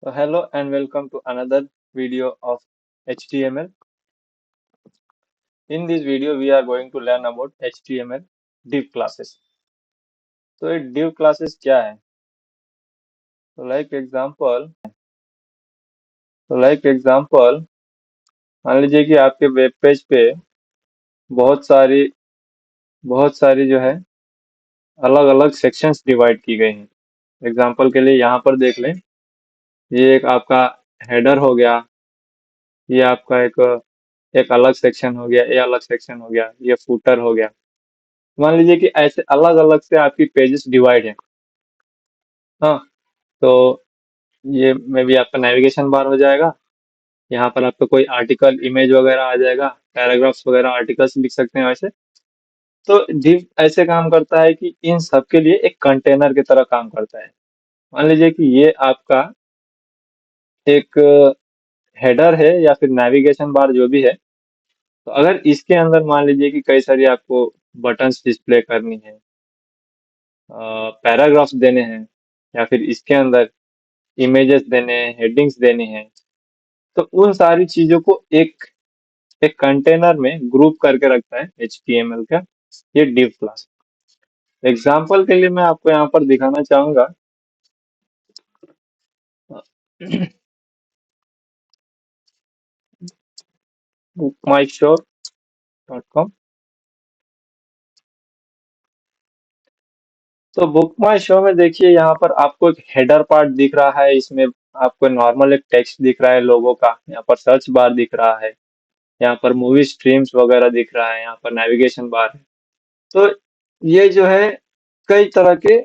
So hello and welcome to another video of HTML. In this video, we are going to learn about HTML div classes. तो ये div classes क्या है? तो like example, मान लीजिए कि आपके वेब पेज पे बहुत सारी बहुत सारी जो है अलग अलग सेक्शंस डिवाइड की गई हैं. एग्जाम्पल के लिए यहाँ पर देख लें. ये एक आपका हेडर हो गया. ये आपका एक एक अलग सेक्शन हो गया. ये अलग सेक्शन हो गया. ये फुटर हो गया. मान लीजिए कि ऐसे अलग अलग से आपकी पेजेस डिवाइड है. हाँ. तो ये मे बी आपका नेविगेशन बार हो जाएगा. यहाँ पर आपका कोई आर्टिकल इमेज वगैरह आ जाएगा. पैराग्राफ्स वगैरह आर्टिकल्स लिख सकते हैं वैसे. तो div ऐसे काम करता है कि इन सब के लिए एक कंटेनर की तरह काम करता है. मान लीजिए कि ये आपका एक हेडर है या फिर नेविगेशन बार जो भी है. तो अगर इसके अंदर मान लीजिए कि कई सारी आपको बटन्स डिस्प्ले करनी है, पैराग्राफ्स देने हैं, या फिर इसके अंदर इमेजेस देने हैं, हेडिंग्स देने हैं. तो उन सारी चीजों को एक एक कंटेनर में ग्रुप करके रखता है HTML का ये div क्लास. एग्जाम्पल के लिए मैं आपको यहाँ पर दिखाना चाहूंगा. bookmyshow.com. तो बुक माई शो में देखिए यहाँ पर आपको एक हेडर पार्ट दिख रहा है. इसमें आपको नॉर्मल एक टेक्स्ट दिख रहा है लोगो का. यहाँ पर सर्च बार दिख रहा है. यहाँ पर मूवी स्ट्रीम्स वगैरह दिख रहा है. यहाँ पर नेविगेशन बार है. तो ये जो है कई तरह के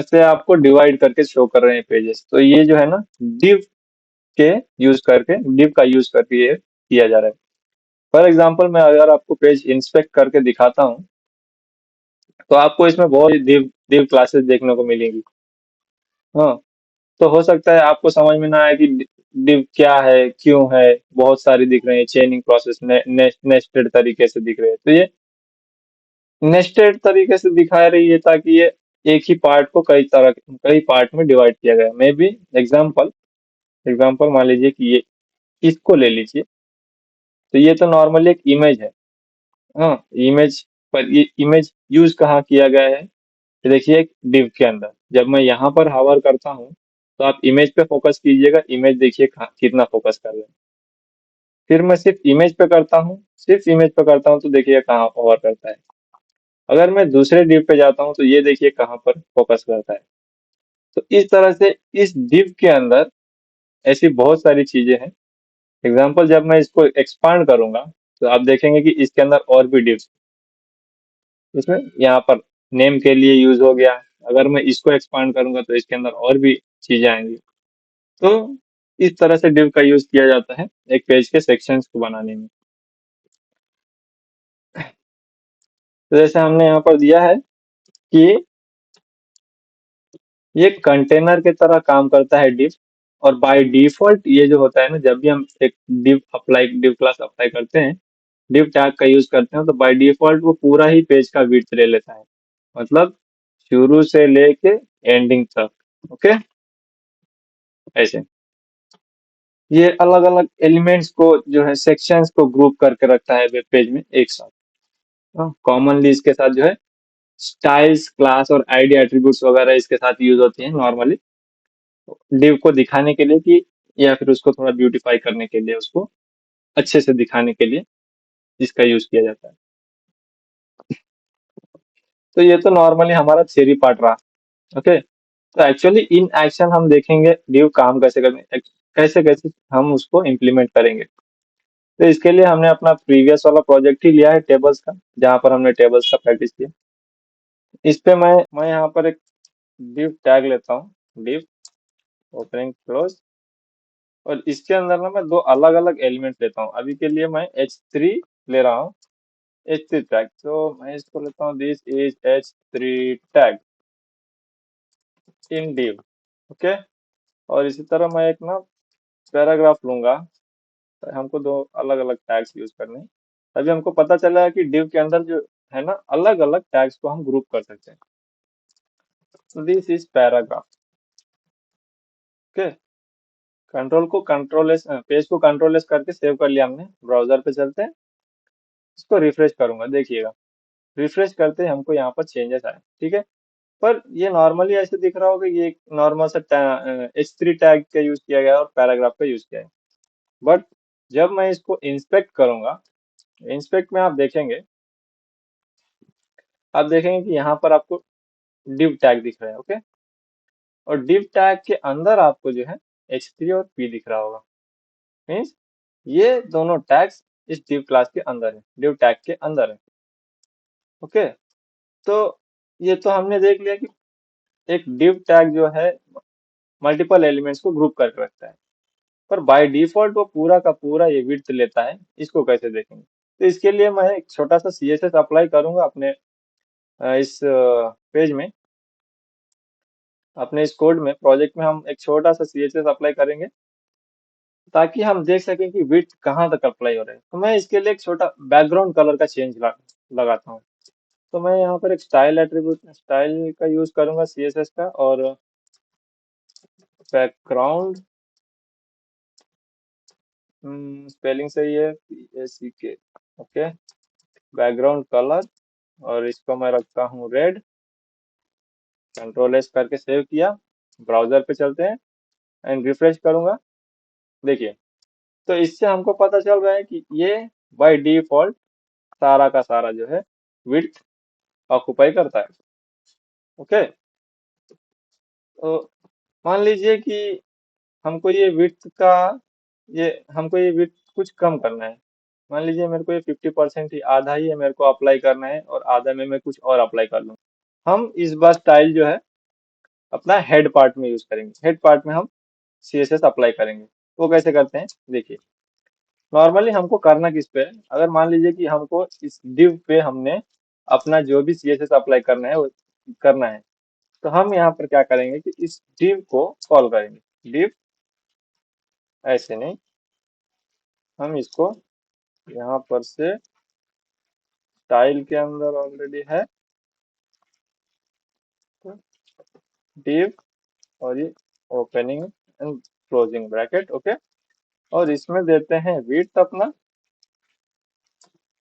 से आपको डिवाइड करके शो कर रहे हैं पेजेस. तो ये जो है ना div के यूज करके div का यूज करके ये किया जा रहा है. फॉर एग्जांपल मैं अगर आपको पेज इंस्पेक्ट करके दिखाता हूँ तो आपको इसमें बहुत div div क्लासेस देखने को मिलेंगी. हाँ. तो हो सकता है आपको समझ में ना आए कि div क्या है, क्यों है. बहुत सारी दिख रही है. चेनिंग प्रोसेस नेस्टेड तरीके से दिख रहे हैं. तो ये नेस्टेड तरीके से दिखा रही है ताकि ये एक ही पार्ट को कई पार्ट में डिवाइड किया गया. मे बी एग्जाम्पल एग्जाम्पल मान लीजिए कि ये इसको ले लीजिए. तो ये तो नॉर्मली एक इमेज है. हाँ. इमेज पर ये इमेज यूज कहाँ किया गया है. ये देखिए एक div के अंदर जब मैं यहाँ पर हावर करता हूँ तो आप इमेज पे फोकस कीजिएगा. इमेज देखिए कितना फोकस कर रहे हैं. फिर मैं सिर्फ इमेज पे करता हूँ. सिर्फ इमेज पे करता हूँ तो देखिए कहाँ होवर करता है. अगर मैं दूसरे div पे जाता हूँ तो ये देखिए कहाँ पर फोकस करता है. तो इस तरह से इस div के अंदर ऐसी बहुत सारी चीजें हैं. एग्जाम्पल जब मैं इसको एक्सपांड करूंगा तो आप देखेंगे कि इसके अंदर और भी divs. इसमें यहाँ पर नेम के लिए यूज हो गया. अगर मैं इसको एक्सपांड करूंगा तो इसके अंदर और भी चीजें आएंगी. तो इस तरह से div का यूज किया जाता है एक पेज के सेक्शंस को बनाने में. तो जैसे हमने यहाँ पर दिया है कि ये कंटेनर की तरह काम करता है div. और बाय डिफॉल्ट ये जो होता है ना, जब भी हम एक div क्लास अप्लाई करते हैं, div टैग का यूज करते हैं, तो बाय डिफॉल्ट वो पूरा ही पेज का विड्थ ले लेता है. मतलब शुरू से लेके एंडिंग तक. ओके. ऐसे ये अलग अलग एलिमेंट्स को जो है सेक्शंस को ग्रुप करके रखता है वेब पेज में एक साथ. कॉमनली इसके साथ जो है स्टाइल्स क्लास और आईडी एट्रीब्यूट्स वगैरह इसके साथ यूज होती हैं नॉर्मली div को दिखाने के लिए कि या फिर उसको थोड़ा ब्यूटीफाई करने के लिए, उसको अच्छे से दिखाने के लिए इसका यूज किया जाता है. तो ये तो नॉर्मली हमारा थ्योरी पार्ट रहा. ओके. तो एक्चुअली इन एक्शन हम देखेंगे div काम कैसे करने, कैसे कैसे हम उसको इम्प्लीमेंट करेंगे. तो इसके लिए हमने अपना प्रीवियस वाला प्रोजेक्ट ही लिया है टेबल्स का, जहां पर हमने टेबल्स का प्रैक्टिस किया. इस पे मैं यहाँ पर एक div टैग लेता हूँ. div opening close. और इसके अंदर ना मैं दो अलग अलग एलिमेंट लेता हूँ. अभी के लिए मैं H3 ले रहा हूँ. H3 tag. तो मैं इसको लेता हूँ. This is H3 tag in div. Okay. और इसी तरह मैं एक ना पैराग्राफ लूंगा. तो हमको दो अलग अलग टैग्स यूज करने हैं. तभी हमको पता चला है कि div के अंदर जो है ना अलग अलग टैग्स को हम ग्रुप कर सकते हैं. This is paragraph. Okay, page को कंट्रोल एस करके सेव कर लिया हमने। ब्राउजर पे चलते हैं, इसको रिफ्रेश करूंगा, देखिएगा रिफ्रेश करते ही हमको यहाँ पर चेंजेस आए, ठीक है। पर ये नॉर्मली ऐसे दिख रहा होगा, ये एक नॉर्मल सा H3 टैग का यूज किया गया है और पैराग्राफ का यूज किया है। बट जब मैं इसको इंस्पेक्ट करूंगा, इंस्पेक्ट में आप देखेंगे कि यहाँ पर आपको div टैग दिख रहा है, ओके। और div टैग के अंदर आपको जो है H3 और P दिख रहा होगा। मीन्स ये दोनों टैग्स इस div क्लास के अंदर है, div टैग के अंदर है, ओके। तो ये तो हमने देख लिया कि एक div टैग जो है मल्टीपल एलिमेंट्स को ग्रुप करके रखता है। पर बाय डिफॉल्ट वो पूरा का पूरा ये विड्थ लेता है, इसको कैसे देखेंगे? तो इसके लिए मैं एक छोटा सा CSS अप्लाई करूंगा अपने इस पेज में, अपने इस कोड में, प्रोजेक्ट में हम एक छोटा सा CSS अप्लाई करेंगे ताकि हम देख सकें कि विड्थ कहाँ तक अप्लाई हो रहा है। तो मैं इसके लिए एक छोटा बैकग्राउंड कलर का चेंज लगाता हूँ। तो मैं यहाँ पर एक स्टाइल एट्रीब्यूट, स्टाइल का यूज करूंगा CSS का, और बैकग्राउंड, स्पेलिंग सही है, PACK, ओके। बैकग्राउंड कलर, और इसको मैं रखता हूँ रेड। कंट्रोल एस करके सेव किया, ब्राउजर पे चलते हैं एंड रिफ्रेश करूंगा, देखिए। तो इससे हमको पता चल रहा है कि ये बाय डिफॉल्ट सारा का सारा जो है विड्थ ऑक्युपाई करता है, ओके। तो मान लीजिए कि हमको ये विड्थ का, ये हमको ये विड्थ कुछ कम करना है। मान लीजिए मेरे को ये 50% ही, आधा ही है मेरे को अप्लाई करना है, और आधा में मैं कुछ और अप्लाई कर लूँ। हम इस बार स्टाइल जो है अपना हेड पार्ट में यूज करेंगे, हेड पार्ट में हम CSS अप्लाई करेंगे। वो कैसे करते हैं, देखिए। नॉर्मली हमको करना किस पे है, अगर मान लीजिए कि हमको इस div पे हमने अपना जो भी CSS अप्लाई करना है वो करना है, तो हम यहाँ पर क्या करेंगे कि इस div को कॉल करेंगे। div ऐसे नहीं, हम इसको यहाँ पर से स्टाइल के अंदर ऑलरेडी है, तो div, और ये opening and closing bracket, okay. और इसमें देते हैं विड्थ अपना,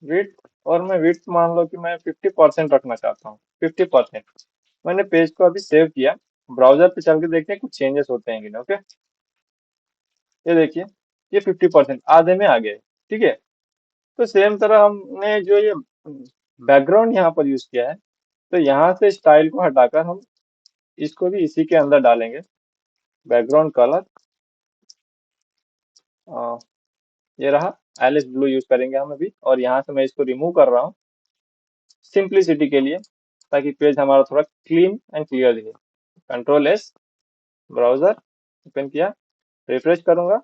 विड्थ, और मैं विड्थ मान लो कि मैं 50% रखना चाहता हूँ, 50%। मैंने पेज को अभी सेव किया, ब्राउजर पे चल के देखते हैं कुछ चेंजेस होते हैं कि नहीं, ओके। ये देखिए, ये 50% आधे में आ गया है, ठीक है। तो सेम तरह हमने जो ये बैकग्राउंड यहाँ पर यूज किया है, तो यहाँ से स्टाइल को हटाकर हम इसको भी इसी के अंदर डालेंगे। बैकग्राउंड कलर, ये रहा, एलिस ब्लू यूज करेंगे हम अभी, और यहाँ से मैं इसको रिमूव कर रहा हूँ सिंप्लिसिटी के लिए, ताकि पेज हमारा थोड़ा क्लीन एंड क्लियर दिखे। कंट्रोल एस, ब्राउजर ओपन किया, रिफ्रेश करूंगा,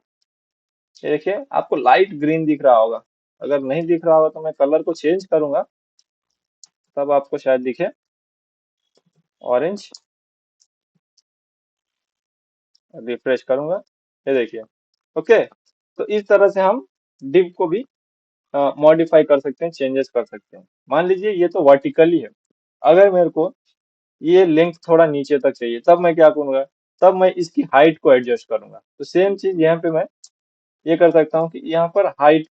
ये देखिए आपको लाइट ग्रीन दिख रहा होगा। अगर नहीं दिख रहा होगा तो मैं कलर को चेंज करूंगा, तब आपको शायद दिखे ऑरेंज। रिफ्रेश करूंगा, ये देखिए, ओके। तो इस तरह से हम डिव को भी मॉडिफाई कर सकते हैं, चेंजेस कर सकते हैं। मान लीजिए ये तो वर्टिकली है, अगर मेरे को ये लेंथ थोड़ा नीचे तक चाहिए, तब मैं क्या करूंगा, तब मैं इसकी हाइट को एडजस्ट करूंगा। तो सेम चीज यहाँ पे मैं ये कर सकता हूँ कि यहाँ पर हाइट,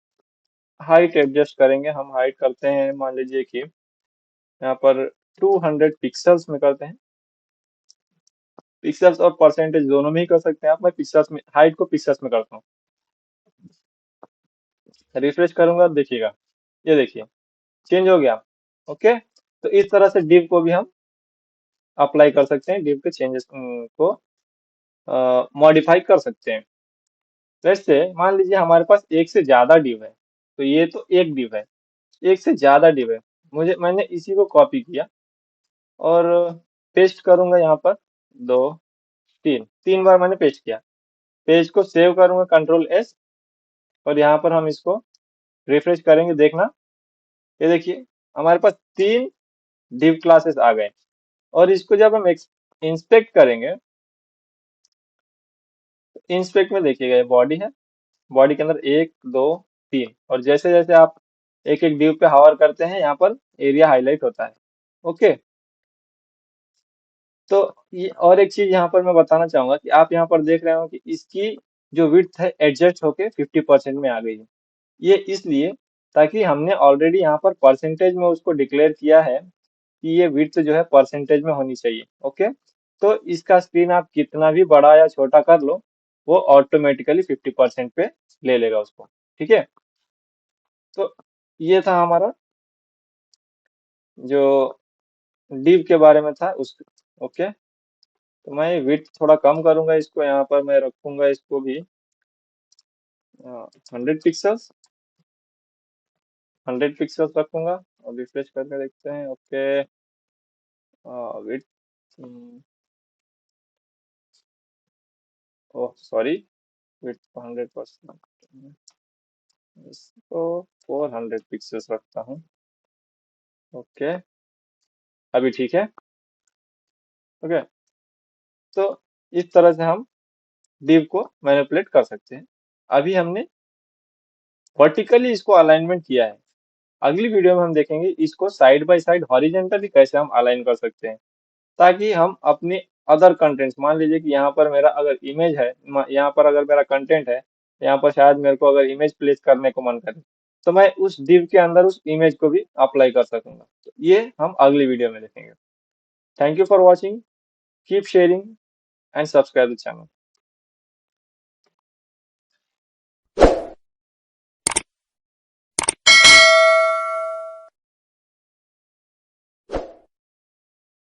हाइट एडजस्ट करेंगे। हम हाइट करते हैं, मान लीजिए कि यहाँ पर 200 पिक्सल्स में करते हैं। पिक्सल्स और परसेंटेज दोनों में ही कर सकते हैं आप, मैं पिक्सल्स में, हाइट को पिक्सल्स में करता हूँ। रिफ्रेश करूंगा, देखिएगा, ये देखिए चेंज हो गया, ओके। तो इस तरह से डिव को भी हम अप्लाई कर सकते हैं, डिव के चेंजेस को मॉडिफाई कर सकते हैं। वैसे मान लीजिए हमारे पास एक से ज्यादा डिव है, तो ये तो एक डिव है, एक से ज्यादा डिव है, मैंने इसी को कॉपी किया और पेस्ट करूंगा यहाँ पर, दो, तीन, तीन बार मैंने पेस्ट किया। पेज को सेव करूंगा, कंट्रोल एस, और यहाँ पर हम इसको रिफ्रेश करेंगे, देखना, ये देखिए हमारे पास तीन डिव क्लासेस आ गए। और इसको जब हम इंस्पेक्ट करेंगे, इंस्पेक्ट में देखिएगा ये बॉडी है, बॉडी के अंदर एक, दो, तीन, और जैसे जैसे आप एक एक डिव पे हावर करते हैं, यहाँ पर एरिया हाईलाइट होता है, ओके। तो ये और एक चीज यहाँ पर मैं बताना चाहूंगा कि आप यहाँ पर देख रहे हो कि इसकी जो विड्थ है एडजस्ट होके 50% में आ गई है। ये इसलिए ताकि हमने ऑलरेडी यहाँ पर परसेंटेज में उसको डिक्लेयर किया है कि ये विड्थ जो है परसेंटेज में होनी चाहिए। ओके, तो इसका स्क्रीन आप कितना भी बड़ा या छोटा कर लो, वो ऑटोमेटिकली 50% पे ले लेगा उसको। ठीक है, तो ये था हमारा जो डिव के बारे में था उस। ओके, तो मैं विड्थ थोड़ा कम करूंगा, इसको यहाँ पर मैं रखूंगा इसको भी 100 पिक्सल्स, 100 पिक्सल्स रखूंगा और रिफ्रेश करके देखते हैं। Okay, width, oh sorry, width 100%, इसको 400 पिक्सल्स रखता हूँ। ओके, अभी ठीक है। ओके, तो इस तरह से हम div को मैनिपुलेट कर सकते हैं। अभी हमने वर्टिकली इसको अलाइनमेंट किया है। अगली वीडियो में हम देखेंगे इसको साइड बाय साइड हॉरिजेंटली कैसे हम अलाइन कर सकते हैं, ताकि हम अपने अदर कंटेंट्स, मान लीजिए कि यहाँ पर मेरा अगर इमेज है, यहाँ पर अगर मेरा कंटेंट है, यहाँ पर शायद मेरे को अगर इमेज प्लेस करने को मन करे, तो मैं उस div के अंदर उस इमेज को भी अप्लाई कर सकूंगा। तो ये हम अगली वीडियो में देखेंगे। Thank you for watching, keep sharing and subscribe the channel.